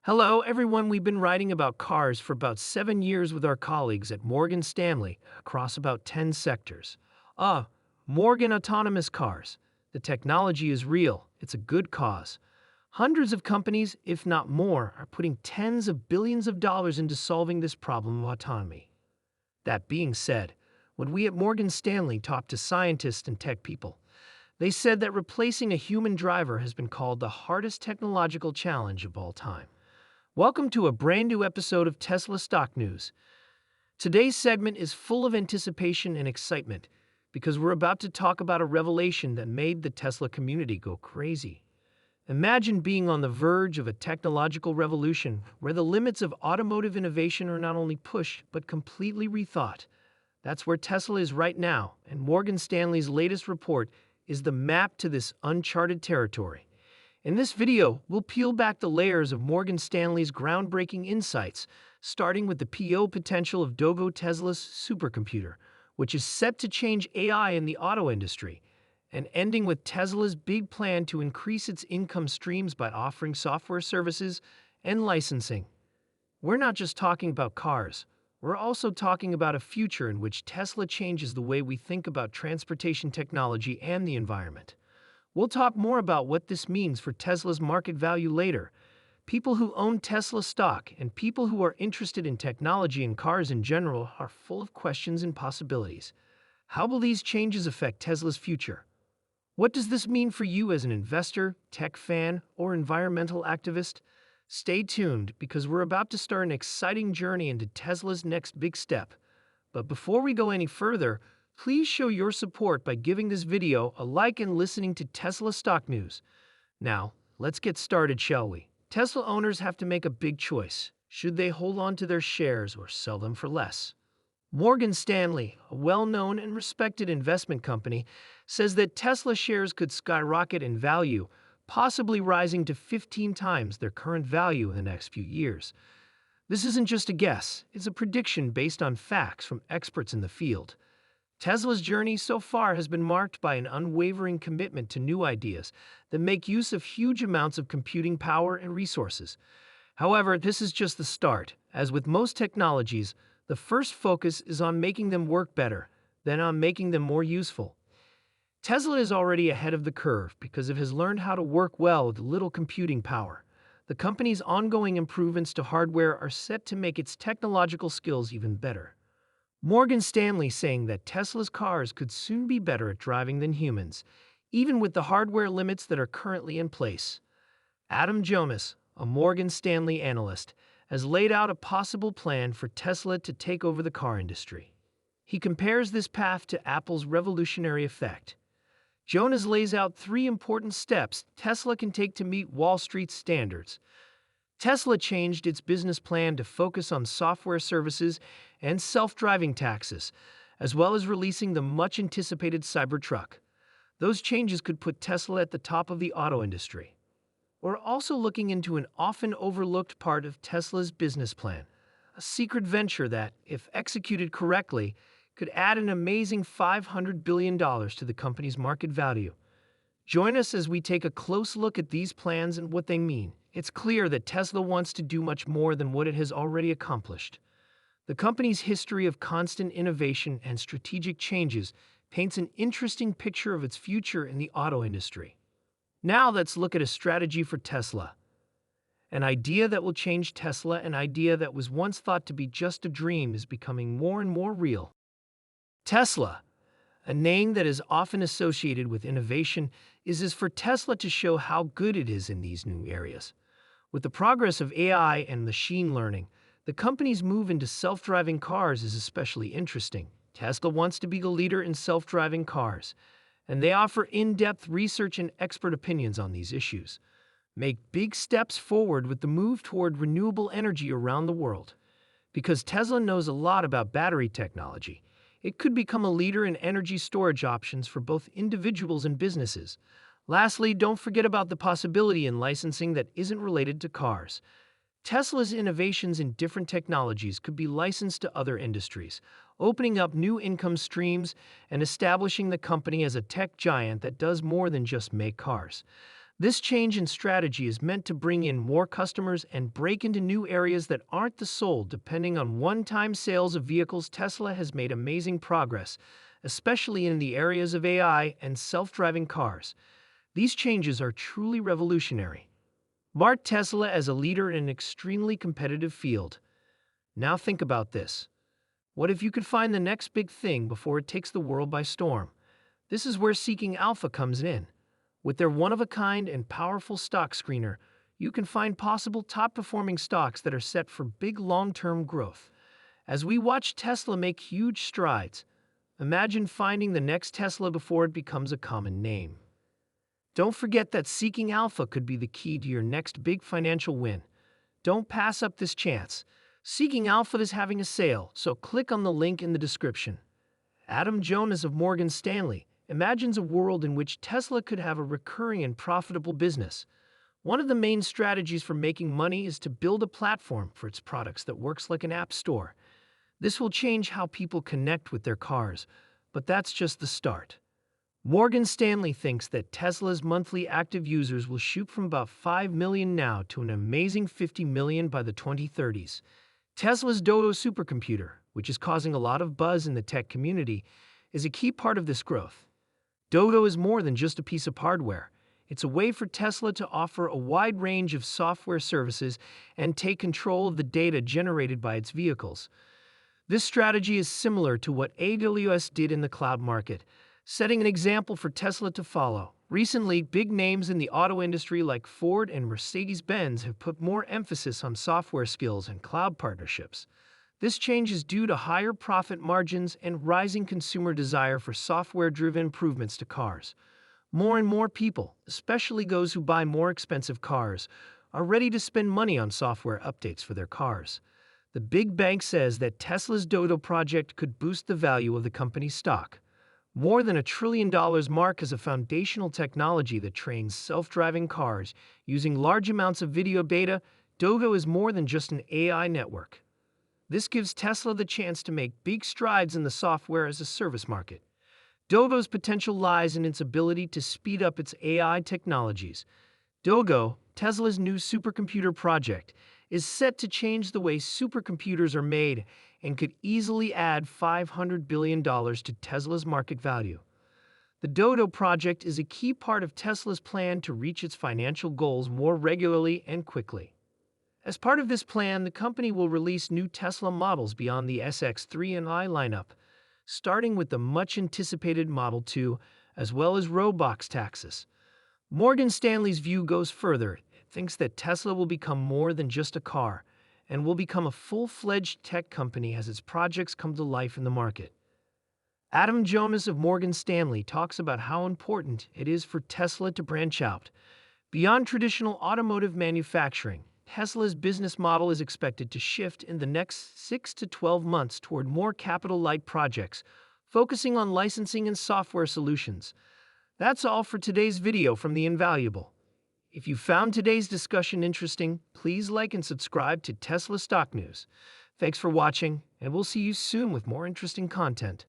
Hello, everyone. We've been writing about cars for about 7 years with our colleagues at Morgan Stanley across about 10 sectors. Ah, Morgan Autonomous Cars. The technology is real, it's a good cause. Hundreds of companies, if not more, are putting tens of billions of dollars into solving this problem of autonomy. That being said, when we at Morgan Stanley talked to scientists and tech people, they said that replacing a human driver has been called the hardest technological challenge of all time. Welcome to a brand new episode of Tesla Stock News. Today's segment is full of anticipation and excitement because we're about to talk about a revelation that made the Tesla community go crazy. Imagine being on the verge of a technological revolution where the limits of automotive innovation are not only pushed but completely rethought. That's where Tesla is right now, and Morgan Stanley's latest report is the map to this uncharted territory. In this video, we'll peel back the layers of Morgan Stanley's groundbreaking insights, starting with the PO potential of Dodo, Tesla's supercomputer, which is set to change AI in the auto industry, and ending with Tesla's big plan to increase its income streams by offering software services and licensing. We're not just talking about cars. We're also talking about a future in which Tesla changes the way we think about transportation technology and the environment. We'll talk more about what this means for Tesla's market value later. People who own Tesla stock and people who are interested in technology and cars in general are full of questions and possibilities. How will these changes affect Tesla's future? What does this mean for you as an investor, tech fan, or environmental activist? Stay tuned because we're about to start an exciting journey into Tesla's next big step. But before we go any further, please show your support by giving this video a like and listening to Tesla Stock News. Now, let's get started, shall we? Tesla owners have to make a big choice. Should they hold on to their shares or sell them for less? Morgan Stanley, a well-known and respected investment company, says that Tesla shares could skyrocket in value, possibly rising to 15 times their current value in the next few years. This isn't just a guess, it's a prediction based on facts from experts in the field. Tesla's journey so far has been marked by an unwavering commitment to new ideas that make use of huge amounts of computing power and resources. However, this is just the start. As with most technologies, the first focus is on making them work better, then on making them more useful. Tesla is already ahead of the curve because it has learned how to work well with little computing power. The company's ongoing improvements to hardware are set to make its technological skills even better. Morgan Stanley saying that Tesla's cars could soon be better at driving than humans, even with the hardware limits that are currently in place. Adam Jonas, a Morgan Stanley analyst, has laid out a possible plan for Tesla to take over the car industry. He compares this path to Apple's revolutionary effect. Jonas lays out 3 important steps Tesla can take to meet Wall Street's standards. Tesla changed its business plan to focus on software services and self-driving taxis, as well as releasing the much-anticipated Cybertruck. Those changes could put Tesla at the top of the auto industry. We're also looking into an often overlooked part of Tesla's business plan, a secret venture that, if executed correctly, could add an amazing $500 billion to the company's market value. Join us as we take a close look at these plans and what they mean. It's clear that Tesla wants to do much more than what it has already accomplished. The company's history of constant innovation and strategic changes paints an interesting picture of its future in the auto industry. Now let's look at a strategy for Tesla. An idea that will change Tesla, an idea that was once thought to be just a dream, is becoming more and more real. Tesla, a name that is often associated with innovation, is for Tesla to show how good it is in these new areas. With the progress of AI and machine learning, the company's move into self-driving cars is especially interesting. Tesla wants to be the leader in self-driving cars, and they offer in-depth research and expert opinions on these issues. Make big steps forward with the move toward renewable energy around the world. Because Tesla knows a lot about battery technology, it could become a leader in energy storage options for both individuals and businesses. Lastly, don't forget about the possibility in licensing that isn't related to cars. Tesla's innovations in different technologies could be licensed to other industries, opening up new income streams and establishing the company as a tech giant that does more than just make cars. This change in strategy is meant to bring in more customers and break into new areas that aren't the sole. Depending on one-time sales of vehicles, Tesla has made amazing progress, especially in the areas of AI and self-driving cars. These changes are truly revolutionary. Mark Tesla as a leader in an extremely competitive field. Now think about this. What if you could find the next big thing before it takes the world by storm? This is where Seeking Alpha comes in. With their one-of-a-kind and powerful stock screener, you can find possible top-performing stocks that are set for big long-term growth. As we watch Tesla make huge strides, imagine finding the next Tesla before it becomes a common name. Don't forget that Seeking Alpha could be the key to your next big financial win. Don't pass up this chance. Seeking Alpha is having a sale, so click on the link in the description. Adam Jonas of Morgan Stanley imagines a world in which Tesla could have a recurring and profitable business. One of the main strategies for making money is to build a platform for its products that works like an app store. This will change how people connect with their cars, but that's just the start. Morgan Stanley thinks that Tesla's monthly active users will shoot from about 5 million now to an amazing 50 million by the 2030s. Tesla's Dodo supercomputer, which is causing a lot of buzz in the tech community, is a key part of this growth. Dodo is more than just a piece of hardware. It's a way for Tesla to offer a wide range of software services and take control of the data generated by its vehicles. This strategy is similar to what AWS did in the cloud market, setting an example for Tesla to follow. Recently, big names in the auto industry like Ford and Mercedes-Benz have put more emphasis on software skills and cloud partnerships. This change is due to higher profit margins and rising consumer desire for software-driven improvements to cars. More and more people, especially those who buy more expensive cars, are ready to spend money on software updates for their cars. The big bank says that Tesla's Dodo project could boost the value of the company's stock. More than $1 trillion mark as a foundational technology that trains self-driving cars using large amounts of video data. Dodo is more than just an AI network. This gives Tesla the chance to make big strides in the software as a service market. Dodo's potential lies in its ability to speed up its AI technologies. Dodo, Tesla's new supercomputer project, is set to change the way supercomputers are made and could easily add $500 billion to Tesla's market value. The Dodo project is a key part of Tesla's plan to reach its financial goals more regularly and quickly. As part of this plan, the company will release new Tesla models beyond the SX3 and I lineup, starting with the much-anticipated Model 2, as well as robotaxis. Morgan Stanley's view goes further. It thinks that Tesla will become more than just a car, and will become a full-fledged tech company as its projects come to life in the market. Adam Jonas of Morgan Stanley talks about how important it is for Tesla to branch out. Beyond traditional automotive manufacturing, Tesla's business model is expected to shift in the next 6 to 12 months toward more capital-light projects, focusing on licensing and software solutions. That's all for today's video from The Invaluable. If you found today's discussion interesting, please like and subscribe to Tesla Stock News. Thanks for watching, and we'll see you soon with more interesting content.